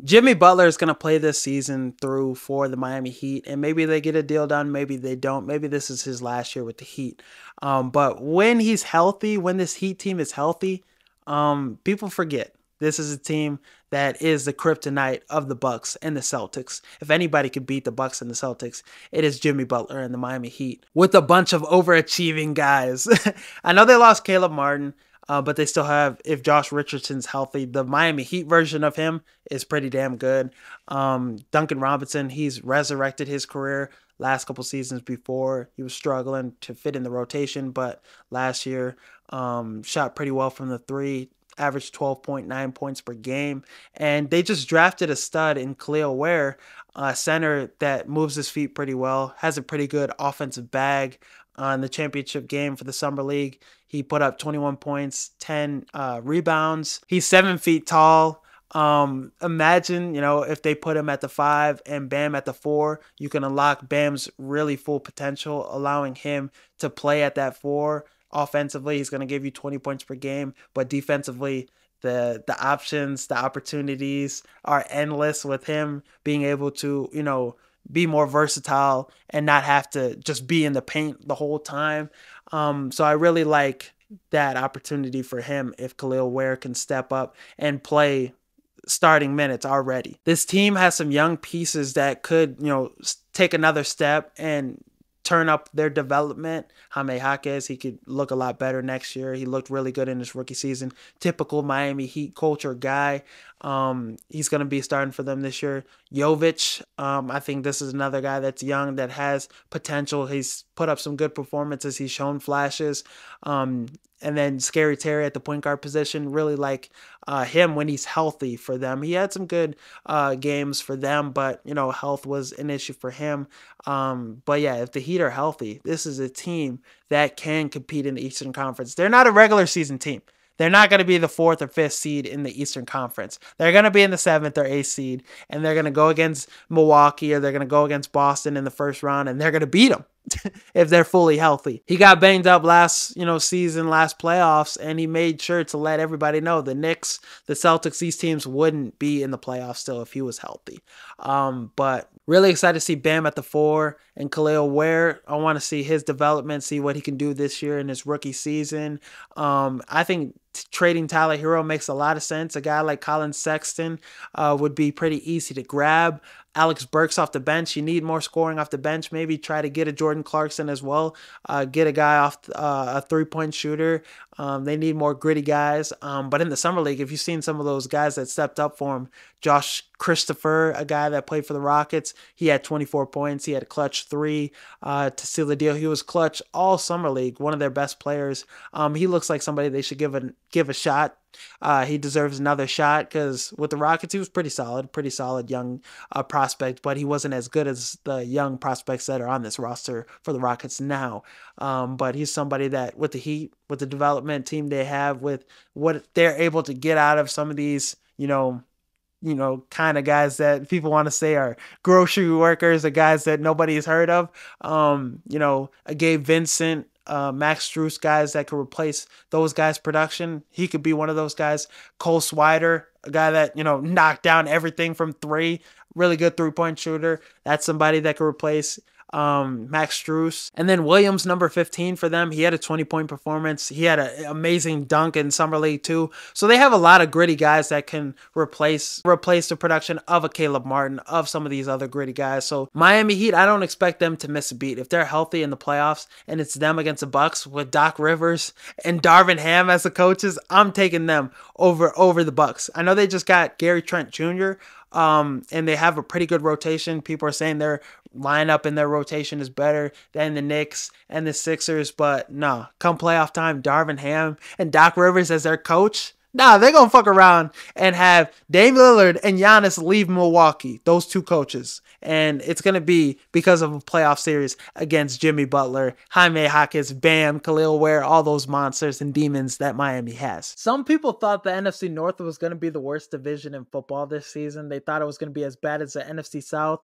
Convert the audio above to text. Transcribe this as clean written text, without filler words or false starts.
Jimmy Butler is going to play this season through for the Miami Heat, and maybe they get a deal done, maybe they don't. Maybe this is his last year with the Heat. But when he's healthy, when this Heat team is healthy, people forget. This is a team that is the kryptonite of the Bucks and the Celtics. If anybody could beat the Bucks and the Celtics, it is Jimmy Butler and the Miami Heat with a bunch of overachieving guys. I know they lost Caleb Martin, but they still have, if Josh Richardson's healthy, the Miami Heat version of him is pretty damn good. Duncan Robinson, he's resurrected his career. Last couple seasons before, he was struggling to fit in the rotation, but last year shot pretty well from the three, averaged 12.9 points per game. And they just drafted a stud in Khalil Ware, a center that moves his feet pretty well, has a pretty good offensive bag. In the championship game for the Summer League, he put up 21 points, 10 rebounds. He's 7 feet tall. Imagine, if they put him at the 5 and Bam at the 4, you can unlock Bam's really full potential, allowing him to play at that 4. Offensively, he's going to give you 20 points per game, but defensively, the options, the opportunities are endless with him being able to, be more versatile and not have to just be in the paint the whole time. So I really like that opportunity for him if Khalil Ware can step up and play starting minutes already. This team has some young pieces that could, take another step and turn up their development. Jaime Jaquez, he could look a lot better next year. He looked really good in his rookie season. Typical Miami Heat culture guy. He's going to be starting for them this year. Jovic, I think this is another guy that's young that has potential. He's put up some good performances. He's shown flashes. And then Scary Terry at the point guard position, really like him when he's healthy for them. He had some good games for them, but, health was an issue for him. But yeah, if the Heat are healthy, this is a team that can compete in the Eastern Conference. They're not a regular season team. They're not going to be the 4th or 5th seed in the Eastern Conference. They're going to be in the 7th or 8th seed, and they're going to go against Milwaukee or they're going to go against Boston in the first round, and they're going to beat them if they're fully healthy. He got banged up last, season, last playoffs, and he made sure to let everybody know the Knicks, the Celtics, these teams wouldn't be in the playoffs still if he was healthy. But really excited to see Bam at the 4 and Khalil Ware. I want to see his development, see what he can do this year in his rookie season. I think trading Tyler Hero makes a lot of sense. A guy like Colin Sexton would be pretty easy to grab. Alex Burks off the bench. You need more scoring off the bench. Maybe try to get a Jordan Clarkson as well. Get a guy off a three-point shooter. They need more gritty guys. But in the Summer League, if you've seen some of those guys that stepped up for him, Josh Christopher, a guy that played for the Rockets, he had 24 points. He had a clutch 3 to seal the deal. He was clutch all Summer League, one of their best players. He looks like somebody they should give a shot. He deserves another shot because with the Rockets, he was pretty solid young prospect, but he wasn't as good as the young prospects that are on this roster for the Rockets now. But he's somebody that with the Heat, with the development team they have, with what they're able to get out of some of these, kind of guys that people want to say are grocery workers, the guys that nobody's heard of. A Gabe Vincent, Max Strus, guys that could replace those guys' production. He could be one of those guys. Cole Swider, a guy that, knocked down everything from 3, really good 3-point shooter. That's somebody that could replace Max Strus. And then Williams, number 15 for them. He had a 20-point performance. He had an amazing dunk in Summer League too. So they have a lot of gritty guys that can replace the production of a Caleb Martin, of some of these other gritty guys. So Miami Heat, I don't expect them to miss a beat. If they're healthy in the playoffs and it's them against the Bucks with Doc Rivers and Darvin Ham as the coaches, I'm taking them over the Bucks. I know they just got Gary Trent Jr., and they have a pretty good rotation. People are saying their lineup in their rotation is better than the Knicks and the Sixers, but no, come playoff time, Darvin Ham and Doc Rivers as their coach, they're going to fuck around and have Dame Lillard and Giannis leave Milwaukee, those two coaches. And it's going to be because of a playoff series against Jimmy Butler, Jaime Jaquez, Bam, Khalil Ware, all those monsters and demons that Miami has. Some people thought the NFC North was going to be the worst division in football this season. They thought it was going to be as bad as the NFC South.